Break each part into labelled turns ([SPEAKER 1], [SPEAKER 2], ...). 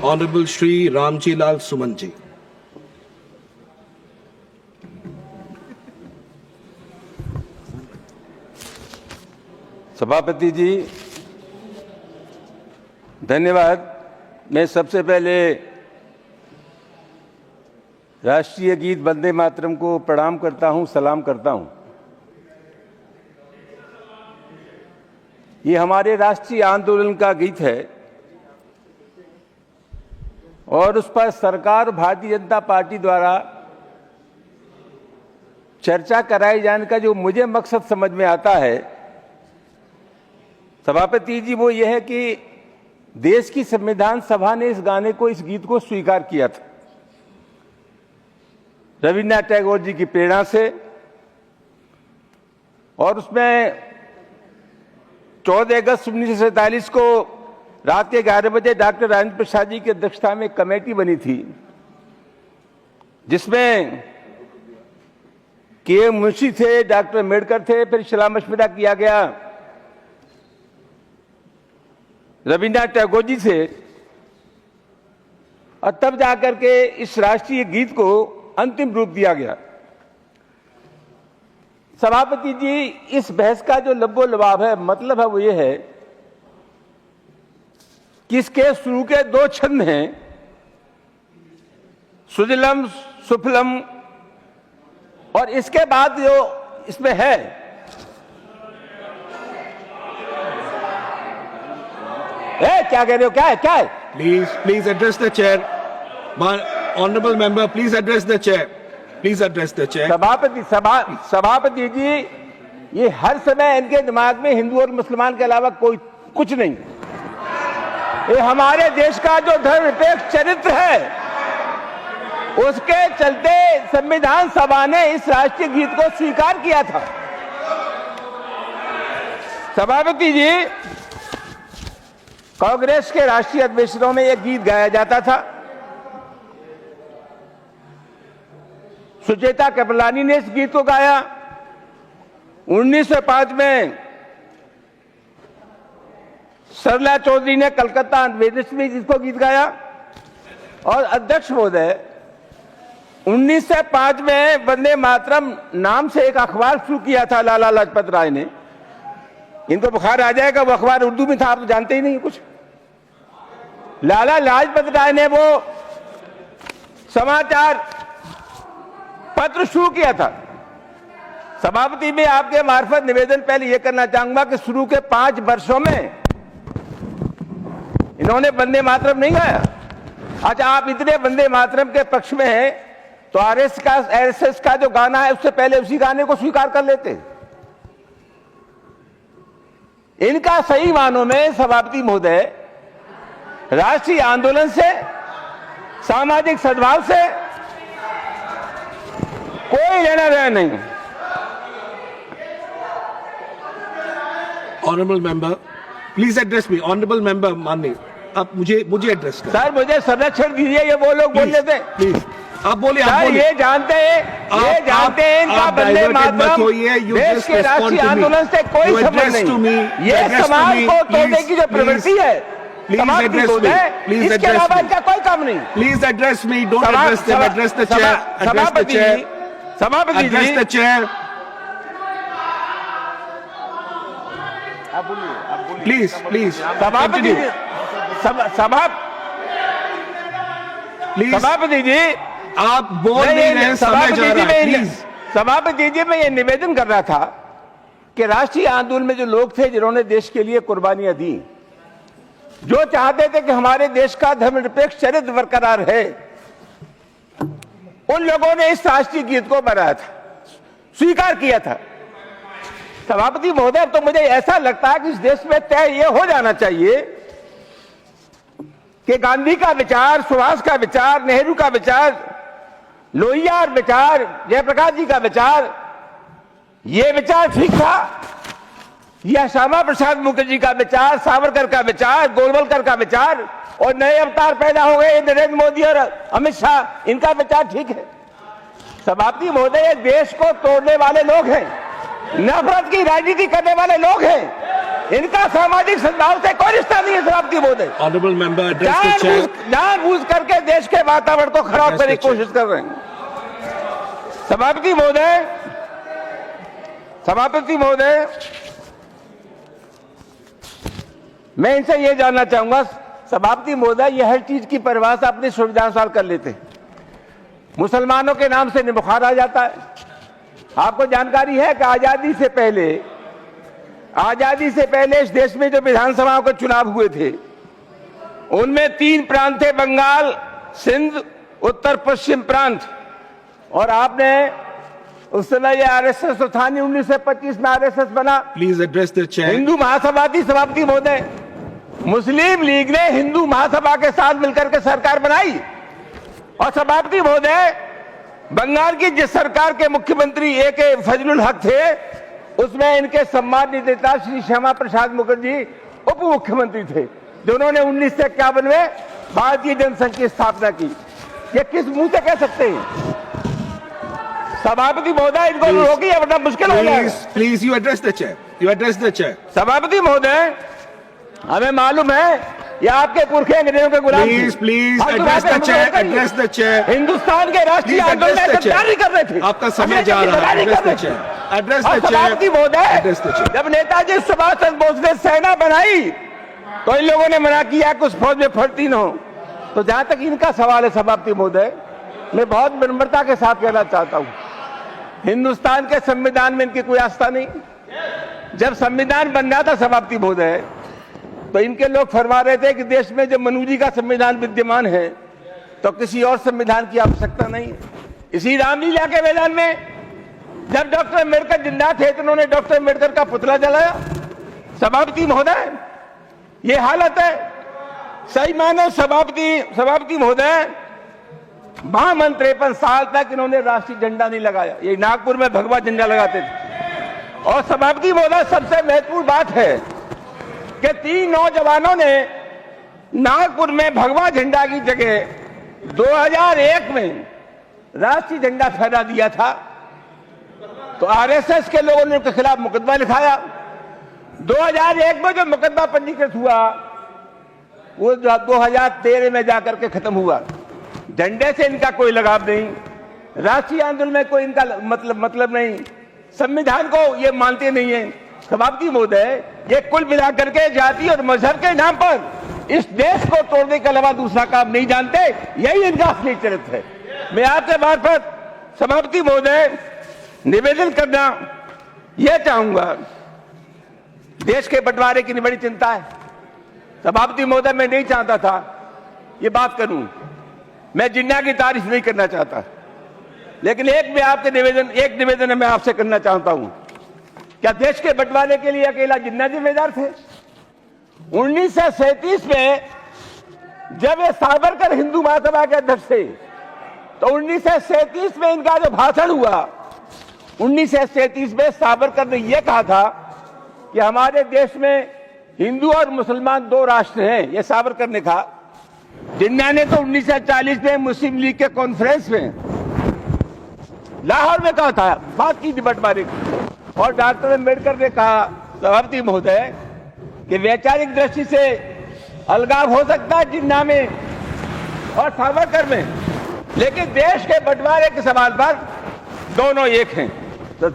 [SPEAKER 1] Honorable Shri Ramji Lal Suman ji.
[SPEAKER 2] सभापति जी धन्यवाद। मैं सबसे पहले राष्ट्रीय गीत वंदे मातरम को प्रणाम करता हूं, सलाम करता हूं। ये हमारे राष्ट्रीय आंदोलन का गीत है और उस पर सरकार भारतीय जनता पार्टी द्वारा चर्चा कराए जाने का जो मुझे मकसद समझ में आता है सभापति जी, वो ये है कि देश की संविधान सभा ने इस गाने को, इस गीत को स्वीकार किया था रविन्द्रनाथ टैगोर जी की प्रेरणा से। और उसमें 14 अगस्त 1947 को रात के 11 बजे डॉक्टर राजेंद्र प्रसाद जी की अध्यक्षता में कमेटी बनी थी, जिसमें के मुंशी थे, डॉक्टर अम्बेडकर थे। फिर सलाह मशविरा किया गया रविन्द्रनाथ टैगोर जी से, और तब जाकर के इस राष्ट्रीय गीत को अंतिम रूप दिया गया। सभापति जी, इस बहस का जो लब्बो लबाब है, मतलब है वो ये है कि इसके शुरू के 2 छंद हैं, सुजलम सुफलम, और इसके बाद जो इसमें है क्या कह रहे हो, क्या है, क्या है?
[SPEAKER 1] Please address the chair. Honorable member, please address the chair. Please address the chair.
[SPEAKER 2] सभापति जी, ये हर समय इनके दिमाग में हिंदू और मुसलमान के अलावा कोई कुछ नहीं। ये हमारे देश का जो धर्मनिरपेक्ष चरित्र है, उसके चलते संविधान सभा ने इस राष्ट्रीय गीत को स्वीकार किया था। सभापति जी, कांग्रेस के राष्ट्रीय अधिवेशनों में यह गीत गाया जाता था। सुचेता कृपलानी ने इस गीत को गाया। 1905 में सरला चौधरी ने कलकत्ता वेदिस में इसको गीत गाया। और अध्यक्ष महोदय, 1905 में वंदे मातरम नाम से एक अखबार शुरू किया था लाला लाजपत राय ने। इनको बुखार आ जाएगा, वो अखबार उर्दू में था, आप तो जानते ही नहीं कुछ। लाला लाजपत राय ने वो समाचार पत्र शुरू किया था। सभापति, में आपके मार्फत निवेदन पहले यह करना चाहूंगा कि शुरू के 5 वर्षों में इन्होंने वंदे मातरम नहीं गाया। अच्छा, आप इतने वंदे मातरम के पक्ष में हैं तो आरएसएस का जो गाना है उससे पहले उसी गाने को स्वीकार कर लेते। इनका सही मानों में सभापति महोदय राष्ट्रीय आंदोलन से, सामाजिक सद्भाव से कोई लेना देना नहीं।
[SPEAKER 1] Honorable member, please address me. Honorable member माननीय, आप मुझे एड्रेस करें।
[SPEAKER 2] सर, मुझे संरक्षण दीजिए, ये वो लोग बोल लेते।
[SPEAKER 1] प्लीज आप बोलिए।
[SPEAKER 2] ये जानते हैं इनका वंदे मातरम देश के राष्ट्रीय आंदोलन से कोई संबंध नहीं। ये समाज को तोड़ने की जो प्रवृत्ति है, इसके अलावा इनका कोई काम नहीं।
[SPEAKER 1] Please address me, don't address them, address the chair,
[SPEAKER 2] सभापति जी,
[SPEAKER 1] एड्रेस द चेयर। प्लीज
[SPEAKER 2] सभापति जी,
[SPEAKER 1] आप बोल नहीं रहे, समय जा रहा है, प्लीज।
[SPEAKER 2] सभापति जी, मैं ये निवेदन कर रहा था कि राष्ट्रीय आंदोलन में जो लोग थे जिन्होंने देश के लिए कुर्बानियां दी, जो चाहते थे कि हमारे देश का धर्मनिरपेक्ष चरित्र बरकरार है, उन लोगों ने इस राष्ट्रीय गीत को बनाया था, स्वीकार किया था। सभापति महोदय, तो मुझे ऐसा लगता है कि इस देश में तय ये हो जाना चाहिए कि गांधी का विचार, सुभाष का विचार, नेहरू का विचार, लोहिया विचार, जयप्रकाश जी का विचार, ये विचार ठीक था, या श्यामा प्रसाद मुखर्जी का विचार, सावरकर का विचार, गोलवलकर का विचार, और नए अवतार पैदा हो गए नरेंद्र मोदी और अमित शाह, इनका विचार ठीक है। सभापति महोदय, देश को तोड़ने वाले लोग हैं, नफरत की राजनीति करने वाले लोग हैं। इनका सामाजिक सद्भाव से कोई रिश्ता नहीं है सभापति महोदय।
[SPEAKER 1] Honorable member, address the chair.
[SPEAKER 2] जानबूझ करके देश के वातावरण को खराब
[SPEAKER 1] Address
[SPEAKER 2] करने
[SPEAKER 1] the
[SPEAKER 2] की कोशिश कर रहे हैं। सभापति महोदय, मैं इनसे ये जानना चाहूंगा, सभापति महोदय, ये हर चीज की परिभाषा अपनी सुविधानुसार कर लेते हैं। मुसलमानों के नाम से बुखार आ जाता है। आपको जानकारी है कि आजादी से पहले इस देश में जो विधानसभाओं के चुनाव हुए थे, उनमें 3 प्रांत थे, बंगाल, सिंध, उत्तर पश्चिम प्रांत। और आपने उस समय ये आरएसएस तो था नहीं, 1925 में आरएसएस बना।
[SPEAKER 1] Please address the chair.
[SPEAKER 2] Hindu Mahasabha थी सभापति महोदय। मुस्लिम लीग ने हिंदू महासभा के साथ मिलकर के सरकार बनाई। और सभापति महोदय, बंगाल की जिस सरकार के मुख्यमंत्री ए.के. फजलुल हक थे, उसमें इनके सम्मानित नेता श्री श्यामा प्रसाद मुखर्जी उप मुख्यमंत्री थे, जिन्होंने 1951 में भारतीय जनसंघ की स्थापना की। ये किस मुंह से कह सकते हैं? सभापति महोदय, इनको रोकिए वरना मुश्किल हो जाएगा।
[SPEAKER 1] Please, you address the chair. You address the chair.
[SPEAKER 2] सभापति महोदय, हमें मालूम है ये आपके पुरखे अंग्रेजों के गुलाम थे।
[SPEAKER 1] Please address the chair. Address the chair.
[SPEAKER 2] Hindustan के राष्ट्रीय आंदोलन में गद्दारी कर रहे थे।
[SPEAKER 1] आपका समय जा रहा है। Address the chair. Address the chair.
[SPEAKER 2] सभापति महोदय,
[SPEAKER 1] Address the chair.
[SPEAKER 2] जब नेताजी सुभाष चंद्र बोस ने सेना बनाई तो इन लोगों ने मना किया कि उस फौज में भर्ती न हो। तो जहां तक इनका सवाल है सभापति महोदय, मैं बहुत विनम्रता के साथ कहना चाहता हूं, हिंदुस्तान के संविधान में इनकी कोई आस्था नहीं। जब संविधान बन रहा था सभापति महोदय, तो इनके लोग फरमा रहे थे कि देश में जब मनु जी का संविधान विद्यमान है तो किसी और संविधान की आवश्यकता नहीं है। इसी रामलीला के मैदान में जब डॉक्टर अम्बेडकर जिंदा थे तो उन्होंने डॉक्टर अम्बेडकर का पुतला जलाया। सभापति महोदय, ये हालत है। सही माने सभापति महोदय, 53 साल तक इन्होंने राष्ट्रीय झंडा नहीं लगाया। ये नागपुर में भगवा झंडा लगाते थे। और सभापति महोदय, सबसे महत्वपूर्ण बात है कि 3 नौजवानों ने नागपुर में भगवा झंडा की जगह 2001 में राष्ट्रीय झंडा फहरा दिया था। तो आरएसएस के लोगों ने उनके खिलाफ मुकदमा लिखाया। 2001 में जो मुकदमा पंजीकृत हुआ वो 2013 में जाकर के खत्म हुआ। झंडे से इनका कोई लगाव नहीं, राष्ट्रीय आंदोलन में कोई इनका मतलब नहीं, संविधान को ये मानते नहीं है। सभापति महोदय, ये कुल मिलाकर के जाति और मजहब के नाम पर इस देश को तोड़ने के अलावा दूसरा काम नहीं जानते। यही इनका असली चरित्र है। मैं आपके मार्फत सभापति महोदय निवेदन करना यह चाहूंगा, देश के बंटवारे की बड़ी चिंता है। सभापति महोदय, मैं नहीं चाहता था ये बात करूं, मैं जिन्ना की तारीफ नहीं करना चाहता, लेकिन एक निवेदन मैं आपसे करना चाहता हूं। क्या देश के बंटवारे के लिए अकेला जिन्ना जिम्मेदार थे? 1937 में जब ये सावरकर हिंदू महासभा के अध्यक्ष थे, तो 1937 में इनका जो भाषण हुआ, 1937 में सावरकर ने यह कहा था कि हमारे देश में हिंदू और मुसलमान 2 राष्ट्र हैं। यह सावरकर ने कहा। जिन्ना ने तो 1940 में मुस्लिम लीग के कॉन्फ्रेंस में लाहौर में कहा था, बात की थी बंटवारे की। और डॉक्टर अम्बेडकर ने कहा, सभापति महोदय, कि वैचारिक दृष्टि से अलगाव हो सकता है जिन्ना में और सावरकर में, लेकिन देश के बंटवारे के सवाल पर दोनों एक हैं। तो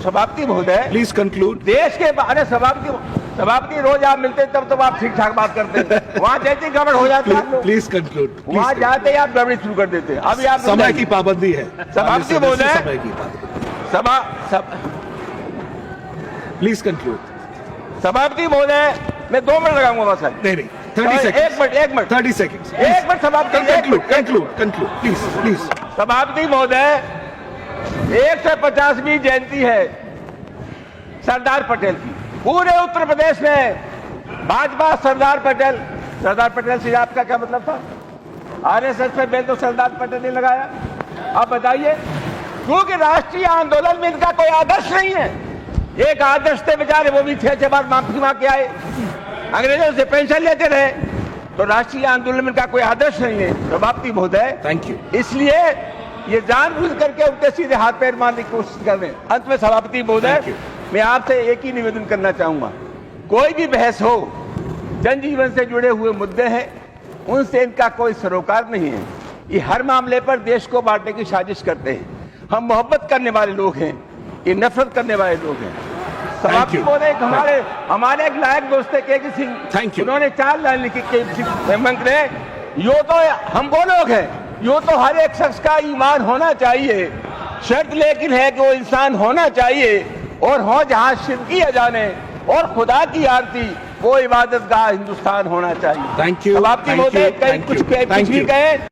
[SPEAKER 2] सभापति महोदय,
[SPEAKER 1] प्लीज कंक्लूड।
[SPEAKER 2] देश के बारे सभापति रोज आप मिलते तब तो आप ठीक ठाक बात करते हैं, वहां जैसे गड़बड़ हो जाती है।
[SPEAKER 1] Please conclude.
[SPEAKER 2] वहां जाते ही आप गड़बड़ी शुरू कर देते हैं। अभी आप
[SPEAKER 1] समय की पाबंदी है
[SPEAKER 2] सभापति महोदय,
[SPEAKER 1] समय की पाबंदी। Please conclude.
[SPEAKER 2] सभापति महोदय, मैं 2 मिनट लगाऊंगा बस।
[SPEAKER 1] नहीं 30 सेकंड।
[SPEAKER 2] 1 minute
[SPEAKER 1] 30 second.
[SPEAKER 2] 1 मिनट सभापति,
[SPEAKER 1] कंक्लूड प्लीज।
[SPEAKER 2] सभापति महोदय, 150वीं जयंती है सरदार पटेल की। पूरे उत्तर प्रदेश में भाजपा सरदार पटेल से आपका क्या मतलब था? आरएसएस पे बेल तो सरदार पटेल ने लगाया। आप बताइए, क्योंकि राष्ट्रीय आंदोलन में इनका कोई आदर्श नहीं है। एक आदर्श थे बेचारे, वो भी 6 बार माफी मांग के आए, अंग्रेजों से पेंशन लेते रहे। तो राष्ट्रीय आंदोलन में इनका कोई आदर्श नहीं है सभापति महोदय।
[SPEAKER 1] Thank you.
[SPEAKER 2] इसलिए ये जानबूझ करके उनके सीधे हाथ पैर मारने की कोशिश कर रहे हैं। अंत में सभापति महोदय, मैं आपसे एक ही निवेदन करना चाहूंगा कोई भी बहस हो, जनजीवन से जुड़े हुए मुद्दे हैं, उनसे इनका कोई सरोकार नहीं है। ये हर मामले पर देश को बांटने की साजिश करते हैं। हम मोहब्बत करने वाले लोग हैं, ये नफरत करने वाले लोग हैं। समाप्ति
[SPEAKER 1] you.
[SPEAKER 2] बोले हमारे एक लायक दोस्त है के सिंह,
[SPEAKER 1] Thank you.
[SPEAKER 2] उन्होंने 4 लाइन लिखी के सिंह मंत्री, यो तो हम वो लोग हैं, यो तो हर एक शख्स का ईमान होना चाहिए, शर्त लेकिन है कि वो इंसान होना चाहिए और हो जहां शिर्क किया जाने और खुदा की आरती, वो इबादतगाह हिंदुस्तान होना चाहिए।
[SPEAKER 1] Thank you.
[SPEAKER 2] समाप्ति
[SPEAKER 1] Thank
[SPEAKER 2] बोले
[SPEAKER 1] you.
[SPEAKER 2] कहीं
[SPEAKER 1] Thank
[SPEAKER 2] कुछ
[SPEAKER 1] you.
[SPEAKER 2] कुछ
[SPEAKER 1] Thank
[SPEAKER 2] भी
[SPEAKER 1] you.
[SPEAKER 2] कहे